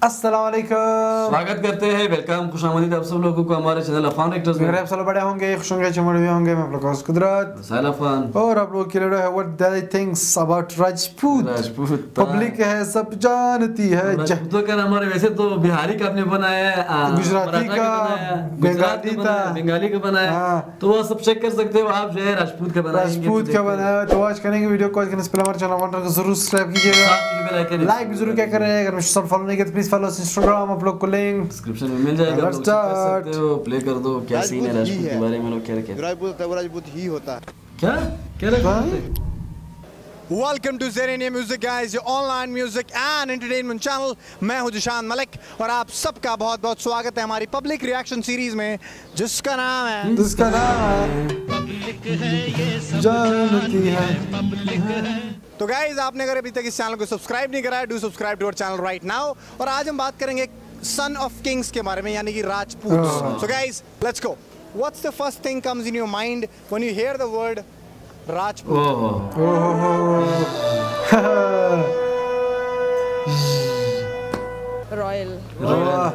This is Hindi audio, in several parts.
अस्सलाम वालेकुम, स्वागत करते हैं, वेलकम, खुशामदीद आप सब लोगों को हमारे चैनल अफान एक्टर्स में। आप सब बड़े होंगे, खुश होंगे, चमड़े हुए होंगे। मैं प्रकाश कुदरत साइल अफान और आप लोग के लिए है what they things about Rajput. Public है, सब जानती है। राजपूतों का हमारे वैसे तो बिहारी का आपने बनाया है, गुजराती का, बंगाली का बनाया, तो वो सब चेक कर सकते हो आप जो है राजपूत का बनाया। राजपूत का बनाया तो वॉच करेंगे वीडियो को। करने से पहले हमारे चैनल को जरूर सब्सक्राइब कीजिएगा, लाइक भी जरूर क्या करें। अगर मुझे सब फॉलो नहीं किया तो प्लीज फॉलो इंस्टाग्राम, आप लोग को लिंक डिस्क्रिप्शन में मिल जाएगा, आप लोग चेक कर सकते हो। प्ले कर दो, क्या सीन है राजपूत के बारे में, लोग क्या कहते हैं। राजपूत ही होता है क्या क्या रखा है? Welcome to Zerania Music Guys, your online music and entertainment channel। मैं हूं जिशान मलिक और आप सबका बहुत बहुत स्वागत है हमारी पब्लिक रिएक्शन सीरीज में, जिसका नाम है जानती है। तो गाइज, आपने अगर अभी तक इस चैनल को सब्सक्राइब नहीं करा है, do subscribe to our channel right now. और आज हम बात करेंगे सन ऑफ किंग्स के बारे में, यानी कि Rajput. So guys, let's go. What's the first thing comes in your mind when you hear the word Rajput?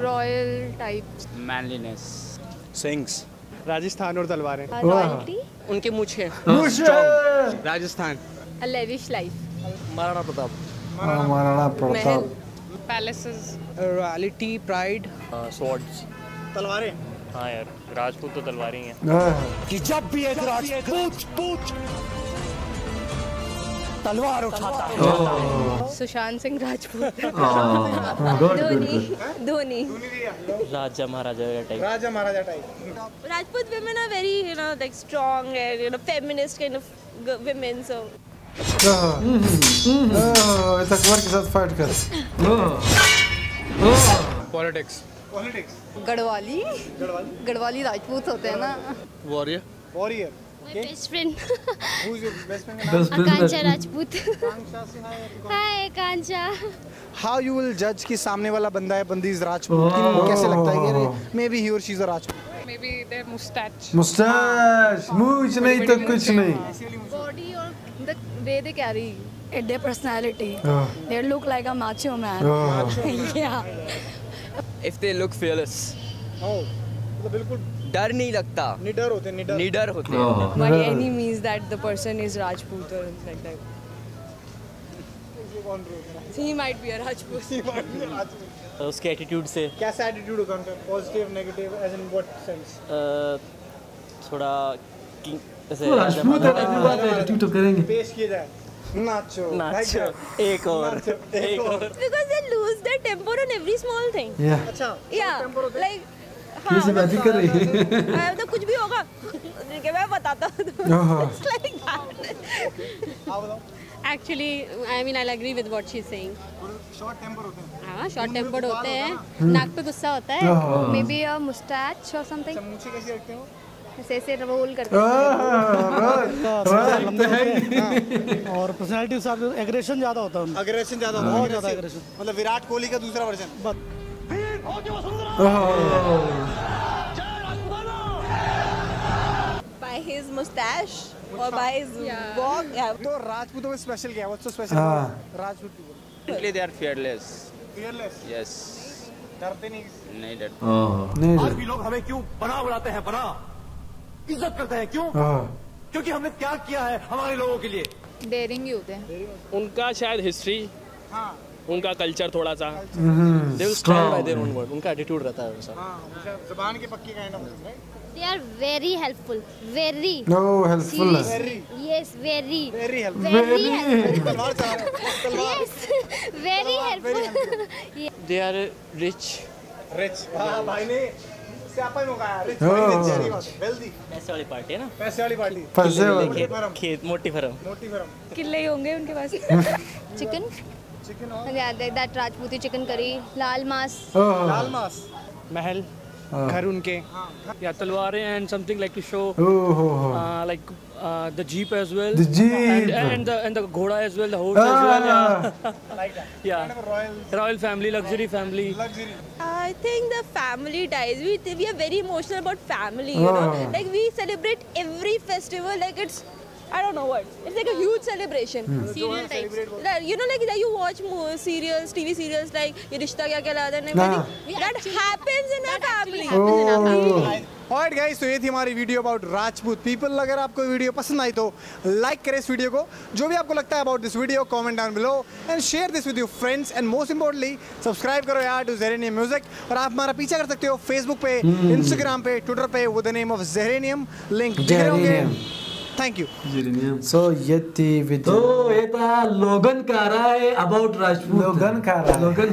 Royal type, manliness, Singhs, Rajasthan और तलवारें, रॉयल्टी, उनके मूछें, Rajasthan, a lavish life, Maharana Pratap, Maharana Pratap, palaces, royalty, pride, swords, तलवारें। हाँ यार, राजपूत तो तलवारी हैं। कि जब भी एक राजपूत तलवार उठाता है। सुशांत सिंह राजपूत, धोनी, धोनी, राजा महाराजा टाइप, राजा महाराजा type. Rajput women are very, like strong and feminist kind of women, so तकबर के साथ फाइट कर। पॉलिटिक्स, गढ़वाली राजपूत होते हैं ना। Warrior, warrior. My best friend, Who's your best friend? Akanksha Rajput. Hi Akanksha. How you will judge कि सामने वाला बंदा है, बंदी is राजपूत? कैसे लगता है कि maybe he or she is a Rajput? Maybe their mustache, मूछ नहीं तो कुछ नहीं। body or the way they carry, their personality, they look like a macho man. Yeah. If they look fearless, तो बिल्कुल डर नहीं लगता, निडर होते हैं, निडर होते हैं। By any means that the person is Rajput or like that. He might be a Rajput. उसके एटीट्यूड से कैसा एटीट्यूड होगा उनका? Positive, negative, as in what sense? थोड़ा ऐसे राजपूत है, एटीट्यूड तो करेंगे। पेश किया जाए, नाचो, नाचो, एक और। Because they lose their temper on every small thing. अच्छा, Yeah, like कैसे बातें कर रही है? तो कुछ भी होगा कि मैं बताता हूँ। It's like that. आप बताओ। Actually, I mean, I'll agree with what she's saying. Short temper होते हैं। हाँ, short tempered होते हैं, नाक पे गुस्सा होता है। Maybe a mustache or something. मूछें कैसी रखते हो? ऐसे रोल करते हैं। और पर्सनालिटी के साथ एग्रेशन ज्यादा होता है, अग्रेशन ज्यादा होता है, बहुत ज्यादा एग्रेशन। मतलब विराट कोहली का दूसरा version. By his mustache or by his walk. तो राजपूतों में स्पेशल क्या है? What's so special? Rajput people? they are fearless. Fearless. Yes. डरते नहीं नहीं डर। आज भी लोग हमें क्यों बना बुलाते हैं, बना इज्जत करते हैं, क्यों? क्योंकि हमने त्याग किया है हमारे लोगों के लिए। Daring भी होते हैं। उनका शायद हिस्ट्री, हाँ, उनका कल्चर थोड़ा सा, they will stand by their own word, उनका एटीट्यूड रहता है वैसा। हाँ, ज़बान की पक्की kind of, right? They are very helpful. Very. No helpful. Yes, very. Very helpful. Very helpful. तलवार चलाओ। Yes, very helpful. Yeah. They are rich. Rich. हाँ, भाई ने स्यापा ही मुकाया। Rich, very rich, wealthy. पैसे वाली पार्टी है ना, पैसे वाली पार्टी। पैसे वाले। खेत मोटी फर्म। मोटी फर्म। किले ही होंगे उनके पास। Chicken. चिकन और Yeah, that Rajputi chicken curry. Lal mas. लाल मांस। महल, घर उनके, या तलवारें and something like to show like the jeep as well, The jeep. and the ghoda as well, the horse as well, Like that. yeah, Kind of a royal family, luxury family. luxury. I think the family ties. We are very emotional about family. You know, like we celebrate every festival like it's I don't know what. It's like a huge celebration. Serial types. Like, you know, like that you watch more serials, TV serials like Ye Rishta Kya Kehlata and everything. That happens in our family. Alright guys, तो ये थी हमारी वीडियो अबाउट राजपूत पीपल। अगर आपको वीडियो पसंद आई तो लाइक करें इस वीडियो को। जो भी आपको लगता है about this video comment down below and share this with your friends and most importantly subscribe करो यार टू ज़ेरेनियम म्यूजिक। और आप हमारा पीछा कर सकते हो फेसबुक पे, इंस्टाग्राम पे, ट्विटर पे with the name of Zeranium. Link दिख रहे होंगे। Thank you. सो ये थी वीडियो। तो ये था लोगन का राय अबाउट राजपूत। लोगन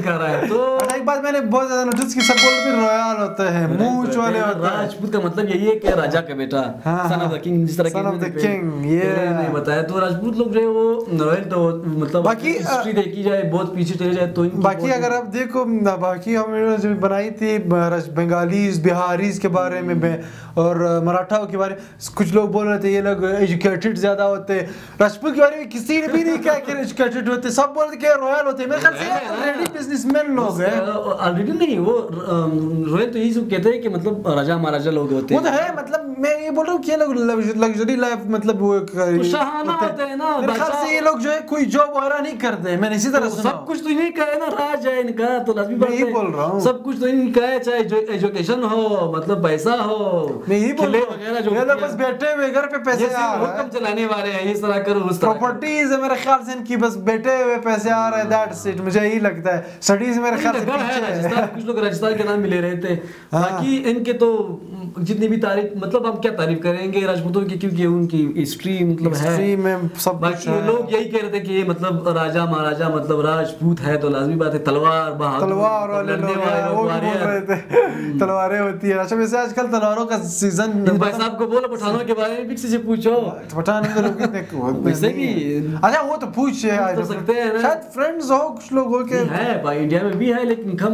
का राय। तो एक बात मैंने बहुत ज्यादा नोटिस की, सब बोलते हैं रॉयल होते हैं, मूंछ वाले होते हैं। राजपूत का मतलब यही है कि राजा का बेटा, सन ऑफ द किंग, जिस तरह सन ऑफ द किंग ये नहीं बताया। तो राजपूत लोग जो है वो रॉयल, तो मतलब बाकी हिस्ट्री देखी जाए बहुत पीछे चले जाए तो बाकी अगर आप देखो, बाकी हमने जो बनाई थी बंगालीज, बिहारीज के बारे में और मराठाओं के बारे में, कुछ लोग बोल रहे थे ये लोग एजुकेटेड ज्यादा होते। राजपूत के बारे में किसी ने भी नहीं कहा कि एजुकेटेड होते, सब बोलते कि रॉयल होते। मेरे ख्याल से ऑलरेडी बिजनेसमैन लोग हैं। ऑलरेडी नहीं, वो रॉयल तो यही सब कहते हैं कि मतलब राजा महाराजा लोग होते हैं। वो तो है, मतलब मैं ये बोल रहा हूँ कि लोग लग्जरी लाइफ मतलब वो शाहाना होते हैं ना। मेरे ख्याल से ये लोग जो है कोई जॉब वगैरह नहीं करते। मैंने इसी तरह सुना। सब कुछ तो इन्हीं का है ना, राज है इनका, तो लाजमी बात है। बोल रहा हूँ सब कुछ तो इनका है, चाहे जो एजुकेशन हो, मतलब पैसा हो, मैं यही बोल रहा वगैरह जो ये लोग बस बैठे हुए घर पे पैसे आ रहे हैं, हुक्म चलाने वाले हैं, इस तरह करो उस तरह। प्रॉपर्टीज है मेरे ख्याल से इनकी, बस बैठे हुए पैसे आ रहे हैं, दैट्स इट। मुझे यही लगता है। स्टडीज मेरे ख्याल से पीछे है। राजस्थान, कुछ लोग राजस्थान के नाम मिले रहे थे। बाकी इनके तो जितनी भी तारीफ, मतलब हम क्या तारीफ करेंगे राजपूतों की, क्योंकि उनकी हिस्ट्री मतलब है, हिस्ट्री में सब बाकी लोग यही कह रहे थे कि ये मतलब राजा महाराजा मतलब राजपूत है, तो लाजमी बात है तलवार तलवार वाले लोग वो बोल रहे थे तलवारें होती है। अच्छा वैसे आजकल तलवारों का सीजन। भाई साहब को बोलो पठानों के बारे में भी से पूछो। पठान के लोग कितने वैसे भी अच्छा वो तो पूछ सकते हैं ना, शायद फ्रेंड्स हो कुछ लोग हो के है भाई, इंडिया में भी है लेकिन कम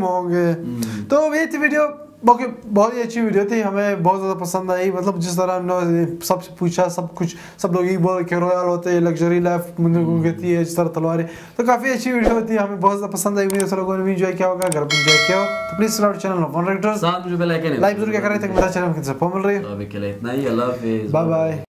होंगे। तो ये थी वीडियो, बहुत ही अच्छी वीडियो थी, हमें बहुत ज़्यादा पसंद आई। मतलब जिस तरह सबसे पूछा, सब कुछ सब लोग यही बोल के रॉयल होते हैं, लग्जरी लाइफ कहती है, जिस तरह तलवारें, तो काफ़ी अच्छी वीडियो होती है, हमें बहुत ज़्यादा पसंद आई वीडियो। लोगों ने भी इंजॉय किया होगा, घर पर इंजॉय किया हो तो please subscribe channel of one rector's, like जरूर क्या कर रहे थे, मेरा चैनल कितने सपोर्ट मिल रही है। इतना ही, अल्लाह हाफिज़, बाय बाय।